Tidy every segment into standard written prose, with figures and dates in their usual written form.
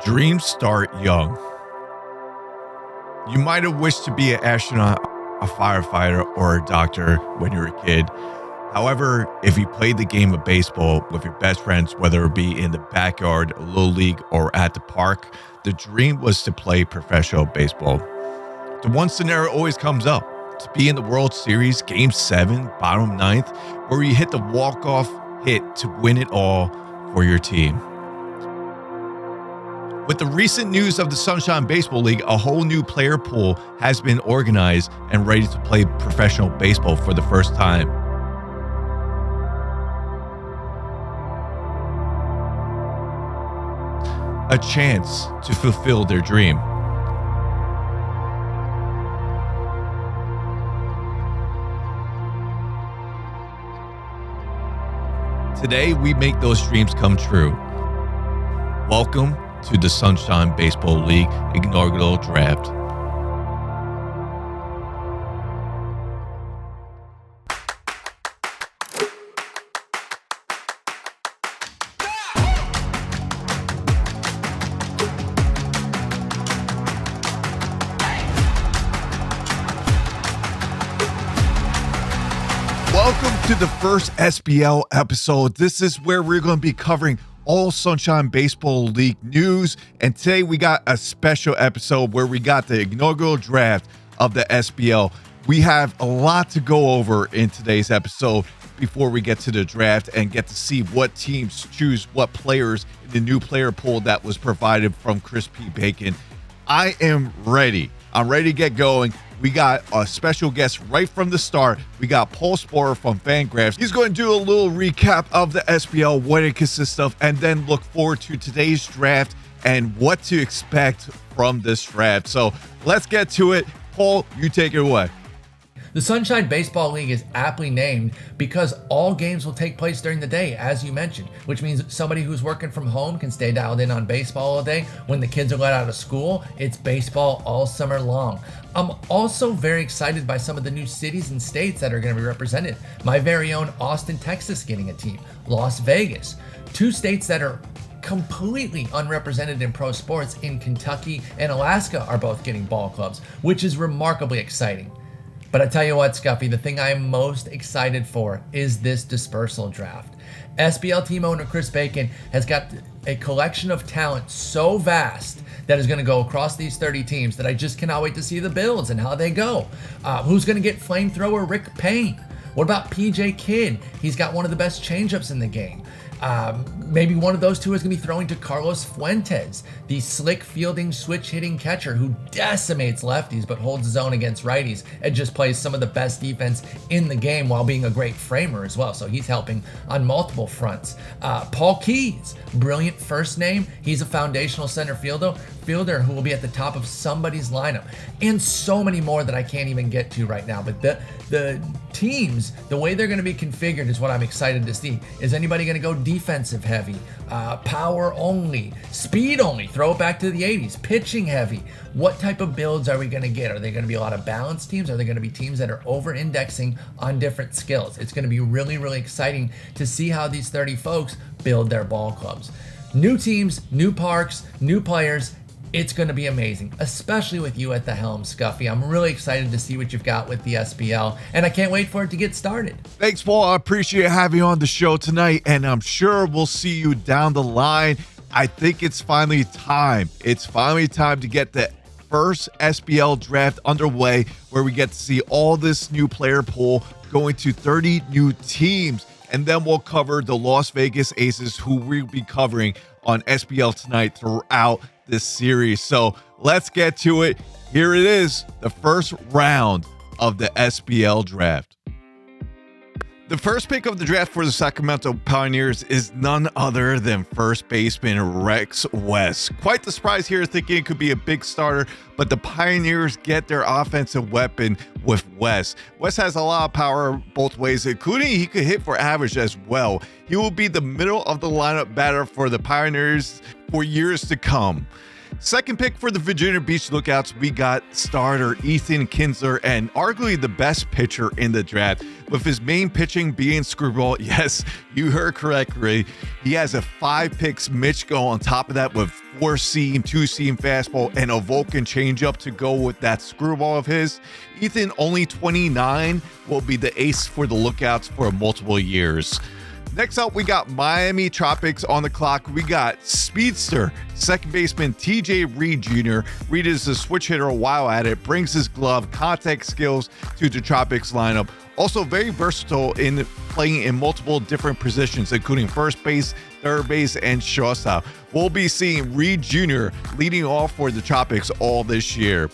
Dreams start young. You might have wished to be an astronaut, a firefighter, or a doctor when you were a kid. However, if you played the game of baseball with your best friends, whether it be in the backyard, little league, or at the park, the dream was to play professional baseball. The one scenario always comes up: to be in the World Series, Game 7, bottom ninth, where you hit the walk-off hit to win it all for your team. With the recent news of the Sunshine Baseball League, a whole new player pool has been organized and ready to play professional baseball for the first time. A chance to fulfill their dream. Today, we make those dreams come true. Welcome to the Sunshine Baseball League inaugural draft. Welcome to the first SBL episode. This is where we're going to be covering all Sunshine Baseball League news, and today we got a special episode where we got the inaugural draft of the SBL. We have a lot to go over in today's episode before we get to the draft and get to see what teams choose what players in the new player pool that was provided from Chris P. Bacon. I am ready. I'm ready to get going. We got a special guest right from the start. We got Paul Sporer from Fangraphs. He's going to do a little recap of the SBL, what it consists of, and then look forward to today's draft and what to expect from this draft. So let's get to it. Paul, you take it away. The Sunshine Baseball League is aptly named because all games will take place during the day, as you mentioned, which means somebody who's working from home can stay dialed in on baseball all day. When the kids are let out of school, it's baseball all summer long. I'm also very excited by some of the new cities and states that are going to be represented. My very own Austin, Texas getting a team, Las Vegas, two states that are completely unrepresented in pro sports in Kentucky and Alaska are both getting ball clubs, which is remarkably exciting. But I tell you what, Scuffy, the thing I'm most excited for is this dispersal draft. SBL team owner Chris Bacon has got a collection of talent so vast that is going to go across these 30 teams that I just cannot wait to see the builds and how they go. Who's going to get flamethrower Rick Payne? What about PJ Kidd? He's got one of the best changeups in the game. Maybe one of those two is going to be throwing to Carlos Fuentes, the slick fielding, switch hitting catcher who decimates lefties but holds his own against righties and just plays some of the best defense in the game while being a great framer as well. So he's helping on multiple fronts. Paul Keyes, brilliant first name. He's a foundational center fielder who will be at the top of somebody's lineup, and so many more that I can't even get to right now. But the teams, the way they're going to be configured is what I'm excited to see. Is anybody going to go defensive heavy, power only, speed only, throw it back to the 80s, pitching heavy? What type of builds are we going to get? Are they going to be a lot of balanced teams? Are they going to be teams that are over-indexing on different skills? It's going to be really, really exciting to see how these 30 folks build their ball clubs. New teams, new parks, new players. It's going to be amazing, especially with you at the helm, Scuffy. I'm really excited to see what you've got with the SBL, and I can't wait for it to get started. Thanks, Paul. I appreciate having you on the show tonight, and I'm sure we'll see you down the line. I think it's finally time. It's finally time to get the first SBL draft underway, where we get to see all this new player pool going to 30 new teams, and then we'll cover the Las Vegas Aces, who we'll be covering on SBL tonight throughout this series. So let's get to it. Here it is, the first round of the SBL draft. The first pick of the draft for the Sacramento Pioneers is none other than first baseman Rex West. Quite the surprise here, thinking it could be a big starter, but the Pioneers get their offensive weapon with West. West has a lot of power both ways, including he could hit for average as well. He will be the middle of the lineup batter for the Pioneers for years to come. Second pick for the Virginia Beach Lookouts, we got starter Ethan Kinsler, and arguably the best pitcher in the draft, with his main pitching being screwball. Yes, you heard correctly. He has a 5 picks Mitchko on top of that, with 4-seam, 2-seam fastball, and a Vulcan changeup to go with that screwball of his. Ethan, only 29, will be the ace for the Lookouts for multiple years. Next up, we got Miami Tropics on the clock. We got speedster second baseman TJ Reed Jr. Reed is a switch hitter while at it, brings his glove, contact skills to the Tropics lineup. Also very versatile in playing in multiple different positions, including first base, third base, and shortstop. We'll be seeing Reed Jr. leading off for the Tropics all this year.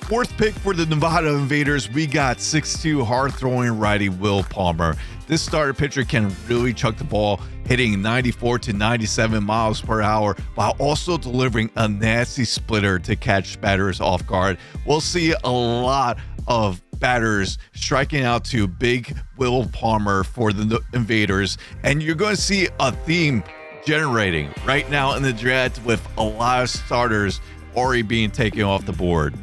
Fourth pick for the Nevada Invaders, we got 6'2" hard-throwing righty Will Palmer. This starter pitcher can really chuck the ball, hitting 94 to 97 miles per hour, while also delivering a nasty splitter to catch batters off guard. We'll see a lot of batters striking out to big Will Palmer for the Invaders, and you're going to see a theme generating right now in the draft with a lot of starters already being taken off the board.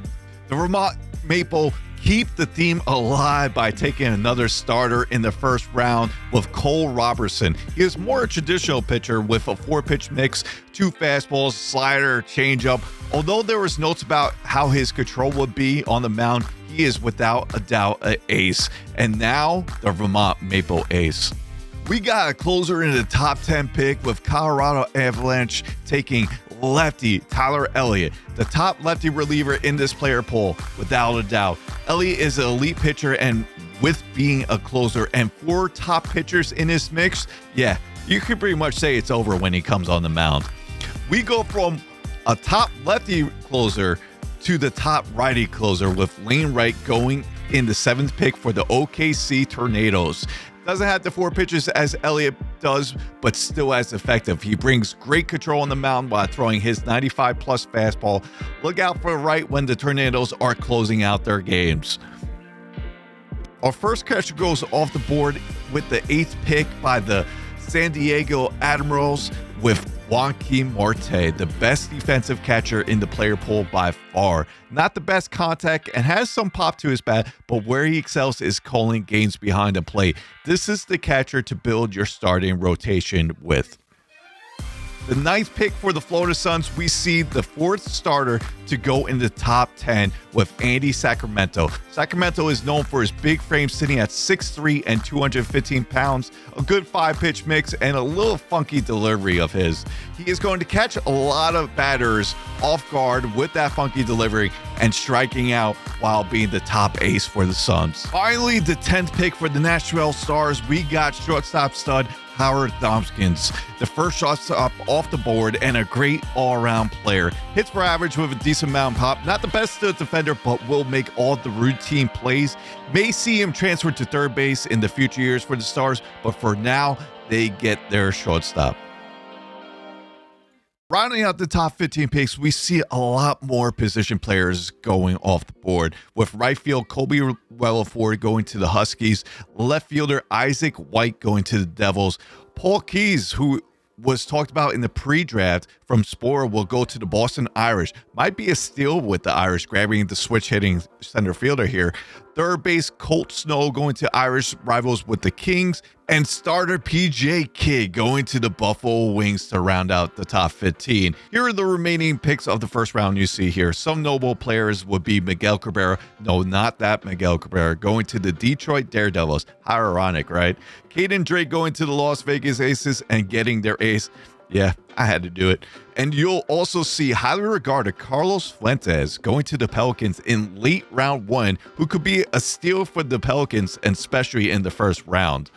The Vermont Maple keep the theme alive by taking another starter in the first round with Cole Robertson. He is more a traditional pitcher with a 4-pitch mix, 2 fastballs, slider, changeup. Although there was notes about how his control would be on the mound, he is without a doubt an ace. And now the Vermont Maple ace. We got a closer in the top 10 pick with Colorado Avalanche taking lefty Tyler Elliott, the top lefty reliever in this player pool, without a doubt. Elliott is an elite pitcher, and with being a closer and 4 top pitchers in this mix, yeah, you could pretty much say it's over when he comes on the mound. We go from a top lefty closer to the top righty closer, with Lane Wright going in the 7th pick for the OKC Tornadoes. Doesn't have the 4 pitches as Elliott does, but still as effective. He brings great control on the mound while throwing his 95-plus fastball. Look out for Wright when the Tornadoes are closing out their games. Our first catcher goes off the board with the 8th pick by the San Diego Admirals with Joaquin Marte, the best defensive catcher in the player pool by far. Not the best contact and has some pop to his bat, but where he excels is calling games behind the plate. This is the catcher to build your starting rotation with. The 9th pick for the Florida Suns, we see the 4th starter to go in the top 10 with Andy Sacramento. Sacramento is known for his big frame, sitting at 6'3" and 215 pounds, a good 5-pitch mix, and a little funky delivery of his. He is going to catch a lot of batters off guard with that funky delivery and striking out while being the top ace for the Suns. Finally, the 10th pick for the Nashville Stars, we got shortstop stud Howard Tompkins, the first shortstop off the board and a great all-around player. Hits for average with a decent amount of pop. Not the best defender, but will make all the routine plays. May see him transfer to third base in the future years for the Stars, but for now, they get their shortstop. Rounding out the top 15 picks, we see a lot more position players going off the board, with right field Colby Wellaford going to the Huskies, left fielder Isaac White going to the Devils, Paul Keyes, who was talked about in the pre-draft from Spora, will go to the Boston Irish. Might be a steal with the Irish grabbing the switch-hitting center fielder here. Third base Colt Snow going to Irish rivals with the Kings, and starter PJ Kidd going to the Buffalo Wings to round out the top 15. Here are the remaining picks of the first round you see here. Some notable players would be Miguel Cabrera. No, not that Miguel Cabrera. Going to the Detroit Daredevils. How ironic, right? Caden Drake going to the Las Vegas Aces and getting their ace. Yeah, I had to do it. And you'll also see highly regarded Carlos Fuentes going to the Pelicans in late round 1, who could be a steal for the Pelicans, and especially in the first round.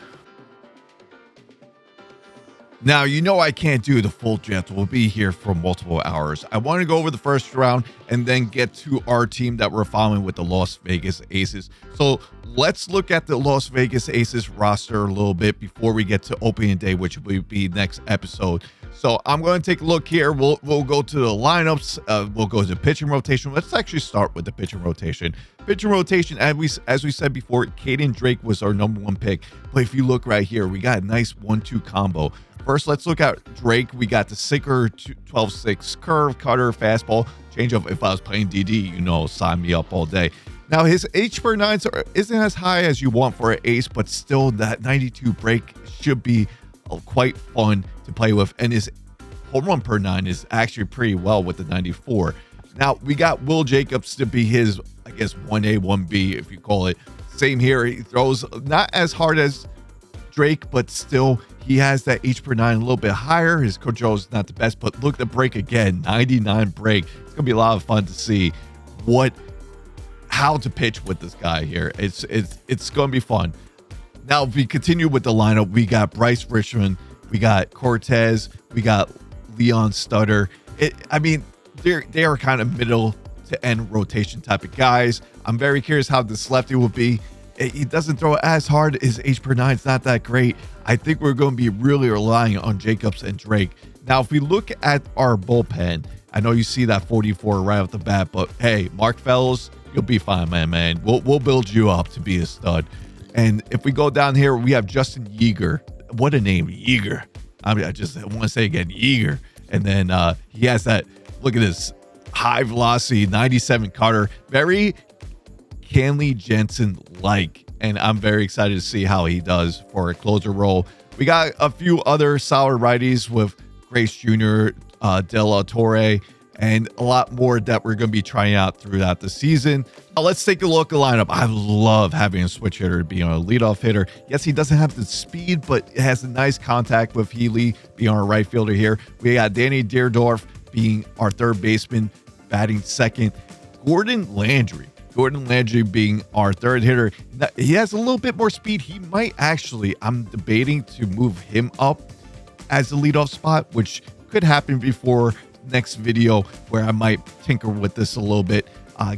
Now, you know I can't do the full draft. We'll be here for multiple hours. I want to go over the first round and then get to our team that we're following with the Las Vegas Aces. So let's look at the Las Vegas Aces roster a little bit before we get to opening day, which will be next episode. So I'm going to take a look here. We'll go to the lineups. We'll go to pitching rotation. Let's actually start with the pitching rotation. Pitching rotation, as we said before, Caden Drake was our #1 pick. But if you look right here, we got a nice 1-2 combo. First, let's look at Drake. We got the sinker, 12-6 curve, cutter, fastball, changeup. If I was playing DD, sign me up all day. Now, his H per 9 isn't as high as you want for an ace, but still that 92 break should be quite fun to play with. And his home run per 9 is actually pretty well with the 94. Now, we got Will Jacobs to be his, I guess, 1A, 1B, if you call it. Same here. He throws not as hard as Drake, but still he has that H per 9 a little bit higher. His control is not the best, but look at the break again, 99 break. It's gonna be a lot of fun to see how to pitch with this guy here. It's gonna be fun. Now, if we continue with the lineup, we got Bryce Richmond, we got Cortez, we got Leon Stutter. They are kind of middle to end rotation type of guys. I'm very curious how this lefty will be. He doesn't throw as hard. His H per 9 is not that great. I think we're going to be really relying on Jacobs and Drake. Now, if we look at our bullpen, I know you see that 44 right off the bat, but hey, Mark Fellows, you'll be fine, man. We'll build you up to be a stud. And if we go down here, we have Justin Yeager. What a name, Yeager. I want to say again, Yeager. And then he has that, look at this, high velocity, 97 cutter. Very Kenley Jensen-like. And I'm very excited to see how he does for a closer role. We got a few other solid righties with Grace Jr., De La Torre, and a lot more that we're going to be trying out throughout the season. Now, let's take a look at the lineup. I love having a switch hitter be on a leadoff hitter. Yes, he doesn't have the speed, but it has a nice contact with Healy being our right fielder here. We got Danny Deerdorf being our third baseman, batting second. Gordon Landry being our third hitter. He has a little bit more speed. He might actually, I'm debating to move him up as the leadoff spot, which could happen before next video where I might tinker with this a little bit.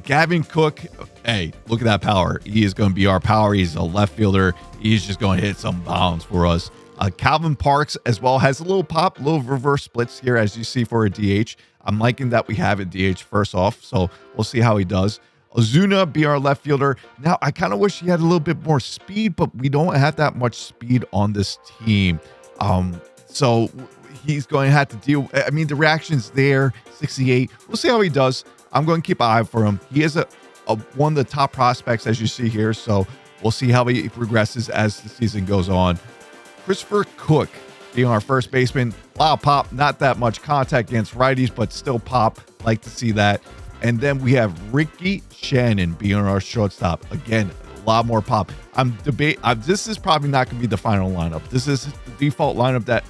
Gavin Cook, hey, look at that power. He is going to be our power. He's a left fielder. He's just going to hit some bounds for us. Calvin Parks as well has a little pop, little reverse splits here as you see for a DH. I'm liking that we have a DH first off, so we'll see how he does. Ozuna be our left fielder. Now, I kind of wish he had a little bit more speed, but we don't have that much speed on this team. So he's going to have to deal. The reaction's there, 68. We'll see how he does. I'm going to keep an eye for him. He is one of the top prospects, as you see here. So we'll see how he progresses as the season goes on. Christopher Cook being our first baseman. A lot of pop, not that much contact against righties, but still pop. Like to see that. And then we have Ricky Shannon being our shortstop. Again, a lot more pop. This is probably not going to be the final lineup. This is the default lineup that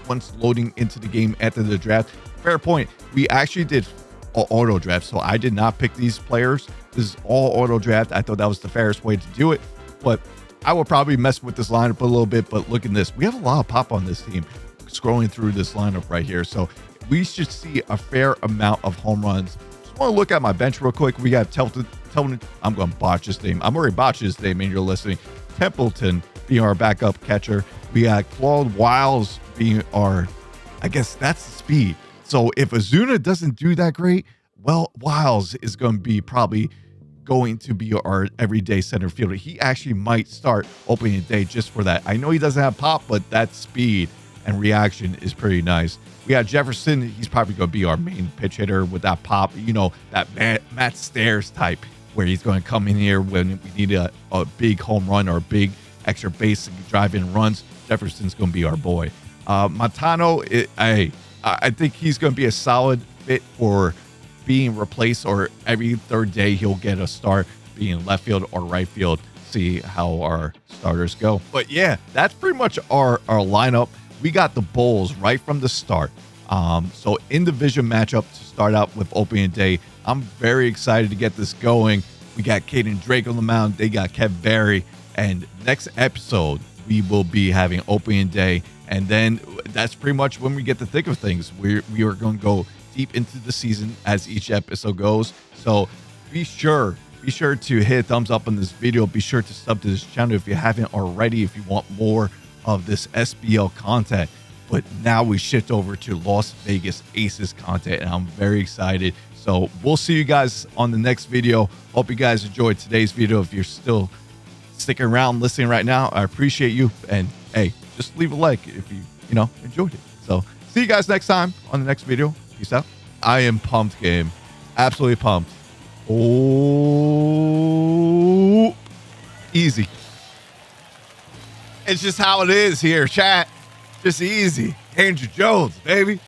once loading into the game after the draft. Fair point. We actually did auto draft, so I did not pick these players. This is all auto draft. I thought that was the fairest way to do it, but I will probably mess with this lineup a little bit. But look at this. We have a lot of pop on this team. Scrolling through this lineup right here, so we should see a fair amount of home runs. I want to look at my bench real quick. We got Telton. I'm going to botch his name. I'm already botched his name, and you're listening. Templeton being our backup catcher. We got Claude Wiles being our, I guess that's the speed. So if Ozuna doesn't do that great, well, Wiles is going to be probably going to be our everyday center fielder. He actually might start opening day just for that. I know he doesn't have pop, but that speed and reaction is pretty nice. We got Jefferson. He's probably going to be our main pitch hitter with that pop, that Matt Stairs type, where he's going to come in here when we need a big home run or a big extra base drive-in runs. Jefferson's going to be our boy. Montano, I think he's going to be a solid fit for being replaced, or every third day he'll get a start being left field or right field. See how our starters go. But yeah, that's pretty much our lineup. We got the Bulls right from the start. So in division matchup to start out with opening day, I'm very excited to get this going. We got Caden Drake on the mound. They got Kev Barry. And next episode, we will be having opening day. And then that's pretty much when we get to think of things. We are going to go deep into the season as each episode goes. So be sure be sure to hit a thumbs up on this video. Be sure to sub to this channel if you haven't already, if you want more of this SBL content. But now we shift over to Las Vegas Aces content, and I'm very excited. So we'll see you guys on the next video. Hope you guys enjoyed today's video. If you're still sticking around listening right now, I appreciate you. And hey, just leave a like if you enjoyed it. So see you guys next time on the next video. Peace out. I am pumped, game. Absolutely pumped. Oh, easy. It's just how it is here, chat. Just easy. Andrew Jones, baby.